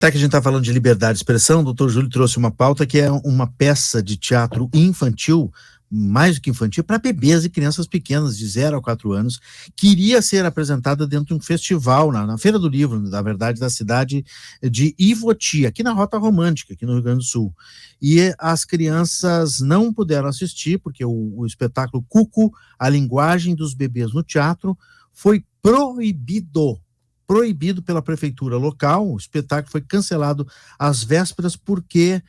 Tá que a gente está falando de liberdade de expressão, o doutor Júlio trouxe uma pauta que é uma peça de teatro infantil, mais do que infantil, para bebês e crianças pequenas, de 0 a 4 anos, que iria ser apresentada dentro de um festival, na Feira do Livro, na verdade, da cidade de Ivoti, aqui na Rota Romântica, aqui no Rio Grande do Sul. E as crianças não puderam assistir, porque o espetáculo Cuco, a linguagem dos bebês no teatro, foi proibido pela prefeitura local. O espetáculo foi cancelado às vésperas porque,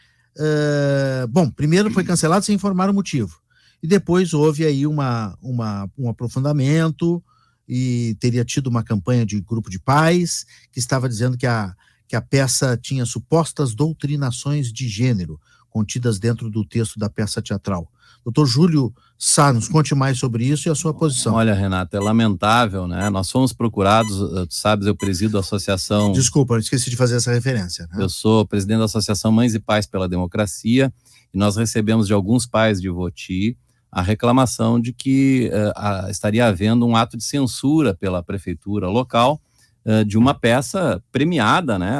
primeiro foi cancelado sem informar o motivo, e depois houve aí um aprofundamento, e teria tido uma campanha de grupo de pais que estava dizendo que a peça tinha supostas doutrinações de gênero contidas dentro do texto da peça teatral. Doutor Júlio Sá, nos conte mais sobre isso e a sua posição. Olha, Renato, é lamentável, né? Nós fomos procurados, tu sabes, eu presido a associação... Desculpa, eu esqueci de fazer essa referência, né? Eu sou presidente da Associação Mães e Pais pela Democracia, e nós recebemos de alguns pais de Ivoti a reclamação de que estaria havendo um ato de censura pela prefeitura local de uma peça premiada, né?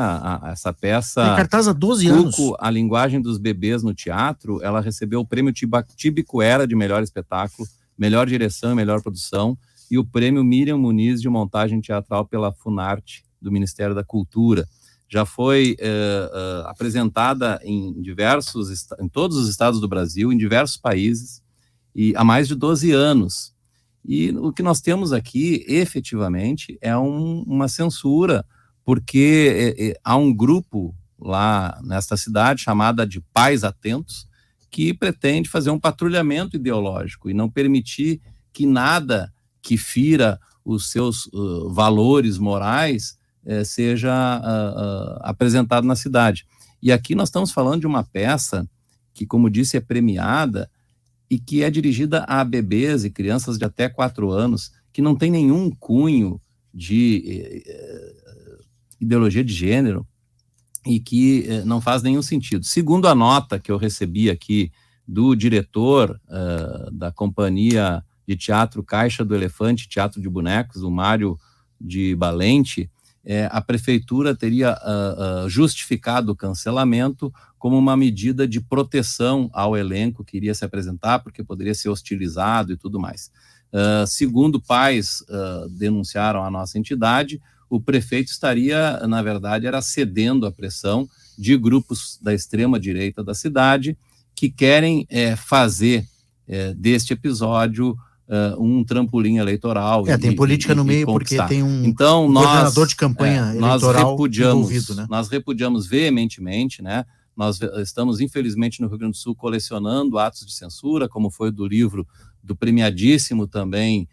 Essa peça... Tem cartaz há 12 anos. Cuco, a linguagem dos bebês no teatro, ela recebeu o prêmio Tibicuera de melhor espetáculo, melhor direção e melhor produção, e o prêmio Miriam Muniz de montagem teatral pela Funarte, do Ministério da Cultura. Já foi apresentada em todos os estados do Brasil, em diversos países, e há mais de 12 anos. E o que nós temos aqui, efetivamente, é uma censura, porque há um grupo lá nesta cidade, chamada de Pais Atentos, que pretende fazer um patrulhamento ideológico e não permitir que nada que fira os seus valores morais seja apresentado na cidade. E aqui nós estamos falando de uma peça que, como disse, é premiada e que é dirigida a bebês e crianças de até 4 anos, que não tem nenhum cunho de ideologia de gênero e que não faz nenhum sentido. Segundo a nota que eu recebi aqui do diretor da Companhia de Teatro Caixa do Elefante, Teatro de Bonecos, o Mário de Balente, a prefeitura teria justificado o cancelamento como uma medida de proteção ao elenco que iria se apresentar, porque poderia ser hostilizado e tudo mais. Segundo pais denunciaram à nossa entidade, o prefeito estaria, na verdade, cedendo à pressão de grupos da extrema-direita da cidade que querem fazer deste episódio um trampolim eleitoral. Tem política no meio, porque tem um coordenador de campanha eleitoral envolvido, né? Nós repudiamos veementemente, né? Nós estamos, infelizmente, no Rio Grande do Sul, colecionando atos de censura, como foi do livro do premiadíssimo também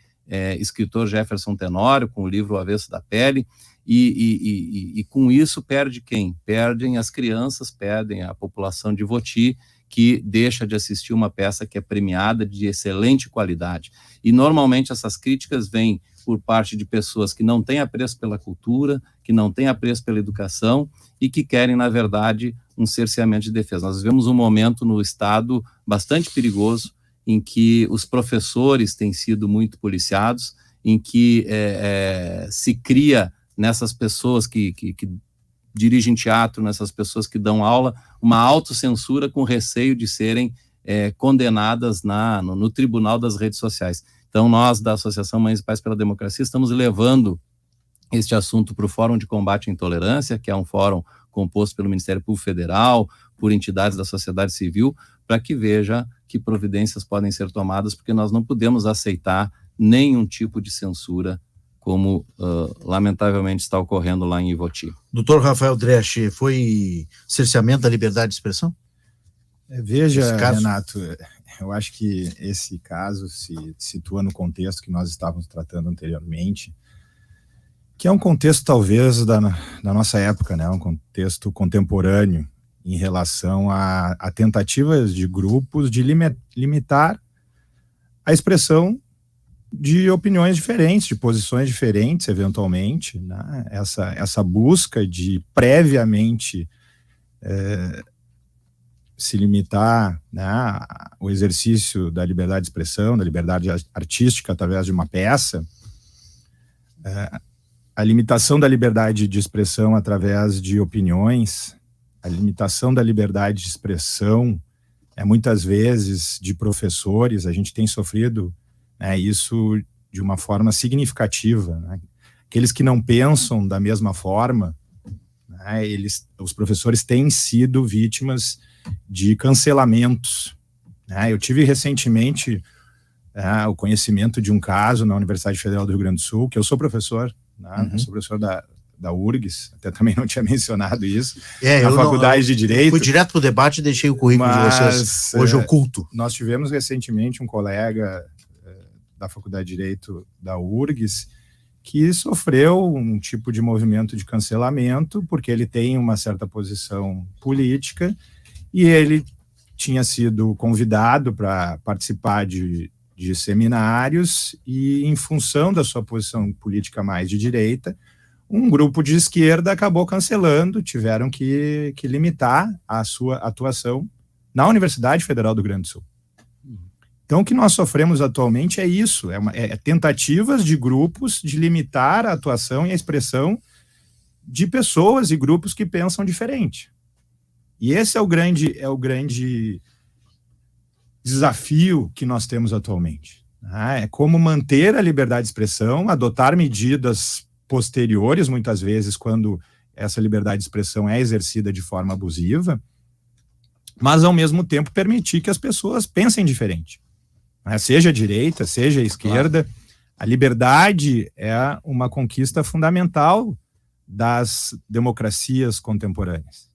escritor Jefferson Tenório, com o livro O Avesso da Pele, e com isso perde quem? Perdem as crianças, perdem a população de Ivoti, que deixa de assistir uma peça que é premiada de excelente qualidade. E normalmente essas críticas vêm por parte de pessoas que não têm apreço pela cultura, que não têm apreço pela educação e que querem, na verdade, um cerceamento de defesa. Nós vivemos um momento no Estado bastante perigoso, em que os professores têm sido muito policiados, em que se cria nessas pessoas que dirigem teatro, nessas pessoas que dão aula, uma autocensura com receio de serem condenadas no tribunal das redes sociais. Então, nós, da Associação Mães e Pais pela Democracia, estamos levando este assunto para o Fórum de Combate à Intolerância, que é um fórum composto pelo Ministério Público Federal, por entidades da sociedade civil, para que veja que providências podem ser tomadas, porque nós não podemos aceitar nenhum tipo de censura, como lamentavelmente está ocorrendo lá em Ivoti. Doutor Rafael Dresch, foi cerceamento da liberdade de expressão? Veja, Renato, eu acho que esse caso se situa no contexto que nós estávamos tratando anteriormente, que é um contexto talvez da nossa época, né? Um contexto contemporâneo em relação a tentativas de grupos de limitar a expressão de opiniões diferentes, de posições diferentes, eventualmente, né? Essa busca de previamente se limitar, né, o exercício da liberdade de expressão, da liberdade artística através de uma peça, a limitação da liberdade de expressão através de opiniões, a limitação da liberdade de expressão, muitas vezes de professores, a gente tem sofrido, né, isso de uma forma significativa, né? Aqueles que não pensam da mesma forma, né, os professores têm sido vítimas de cancelamentos, né? Eu tive recentemente o conhecimento de um caso na Universidade Federal do Rio Grande do Sul, que eu sou professor, né? Eu sou professor da URGS, até também não tinha mencionado isso, na faculdade de Direito. Fui direto para o debate e deixei o currículo de vocês hoje oculto. Nós tivemos recentemente um colega da faculdade de Direito da URGS que sofreu um tipo de movimento de cancelamento porque ele tem uma certa posição política e ele tinha sido convidado para participar de seminários e, em função da sua posição política mais de direita, um grupo de esquerda acabou cancelando, tiveram que limitar a sua atuação na Universidade Federal do Rio Grande do Sul. Então, o que nós sofremos atualmente é isso, tentativas de grupos de limitar a atuação e a expressão de pessoas e grupos que pensam diferente. E esse é o grande desafio que nós temos atualmente. É como manter a liberdade de expressão, adotar medidas posteriores, muitas vezes, quando essa liberdade de expressão é exercida de forma abusiva, mas, ao mesmo tempo, permitir que as pessoas pensem diferente. Seja a direita, seja a esquerda, claro. A liberdade é uma conquista fundamental das democracias contemporâneas.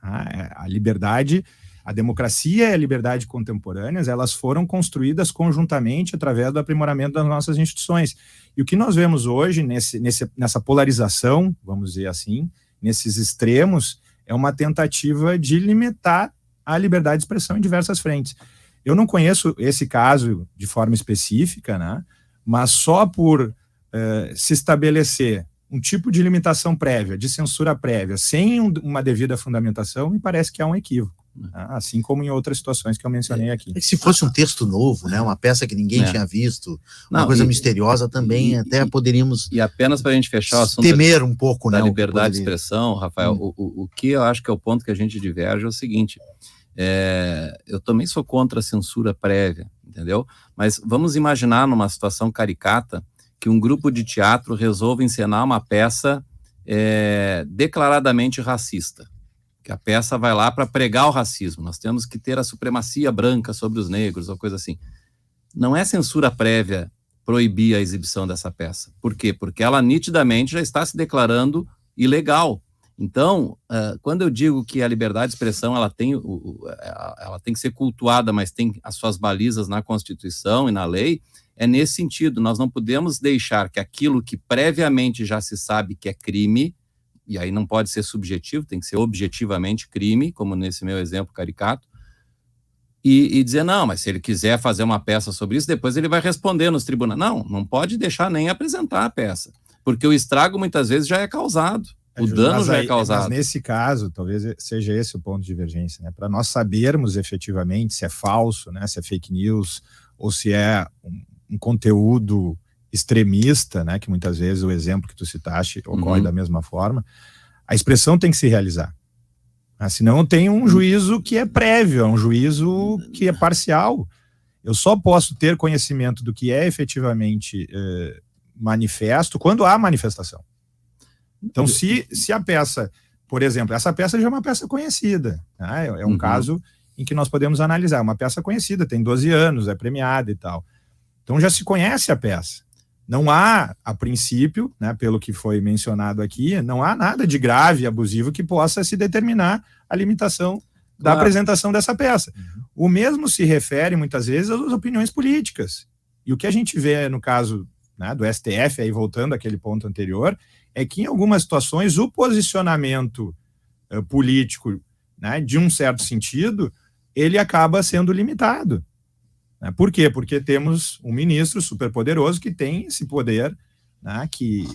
A democracia e a liberdade contemporâneas, elas foram construídas conjuntamente através do aprimoramento das nossas instituições. E o que nós vemos hoje, nessa polarização, vamos dizer assim, nesses extremos, é uma tentativa de limitar a liberdade de expressão em diversas frentes. Eu não conheço esse caso de forma específica, né? Mas só por se estabelecer um tipo de limitação prévia, de censura prévia, sem uma devida fundamentação, me parece que há um equívoco. Assim como em outras situações que eu mencionei aqui. Se fosse um texto novo, né, uma peça que ninguém tinha visto, uma coisa misteriosa também, até poderíamos... E apenas para a gente fechar o assunto... Temer um pouco, da né? liberdade de expressão, Rafael, o que eu acho que é o ponto que a gente diverge é o seguinte, eu também sou contra a censura prévia, entendeu? Mas vamos imaginar numa situação caricata que um grupo de teatro resolve encenar uma peça declaradamente racista. Que a peça vai lá para pregar o racismo, nós temos que ter a supremacia branca sobre os negros, ou coisa assim. Não é censura prévia proibir a exibição dessa peça. Por quê? Porque ela nitidamente já está se declarando ilegal. Então, quando eu digo que a liberdade de expressão ela tem que ser cultuada, mas tem as suas balizas na Constituição e na lei, é nesse sentido. Nós não podemos deixar que aquilo que previamente já se sabe que é crime, e aí não pode ser subjetivo, tem que ser objetivamente crime, como nesse meu exemplo caricato, e dizer, não, mas se ele quiser fazer uma peça sobre isso, depois ele vai responder nos tribunais. Não pode deixar nem apresentar a peça, porque o estrago muitas vezes já é causado, o dano já é causado. Mas nesse caso, talvez seja esse o ponto de divergência, né? Para nós sabermos efetivamente se é falso, né? Se é fake news, ou se é um conteúdo extremista, né, que muitas vezes o exemplo que tu citaste ocorre da mesma forma, a expressão tem que se realizar. Senão tem um juízo que é prévio, um juízo que é parcial. Eu só posso ter conhecimento do que é efetivamente manifesto quando há manifestação. Então, se a peça, por exemplo, essa peça já é uma peça conhecida, né, é um caso em que nós podemos analisar, uma peça conhecida, tem 12 anos, é premiada e tal. Então já se conhece a peça. Não há, a princípio, né, pelo que foi mencionado aqui, não há nada de grave e abusivo que possa se determinar a limitação da apresentação dessa peça. O mesmo se refere, muitas vezes, às opiniões políticas. E o que a gente vê no caso, né, do STF, aí voltando àquele ponto anterior, é que em algumas situações o posicionamento político, né, de um certo sentido, ele acaba sendo limitado. Por quê? Porque temos um ministro superpoderoso que tem esse poder, né, que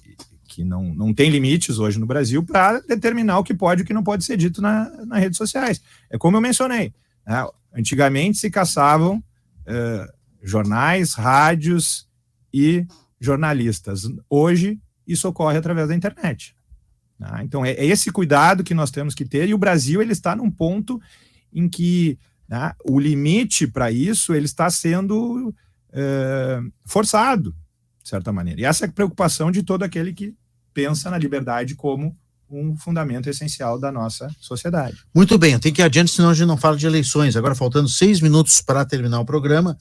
não tem limites hoje no Brasil para determinar o que pode e o que não pode ser dito nas redes sociais. É como eu mencionei, né, antigamente se caçavam jornais, rádios e jornalistas. Hoje isso ocorre através da internet. Tá? Então, é esse cuidado que nós temos que ter, e o Brasil ele está num ponto em que, né, o limite para isso ele está sendo forçado, de certa maneira. E essa é a preocupação de todo aquele que pensa na liberdade como um fundamento essencial da nossa sociedade. Muito bem, eu tenho que ir adiante, senão a gente não fala de eleições. Agora, faltando 6 minutos para terminar o programa,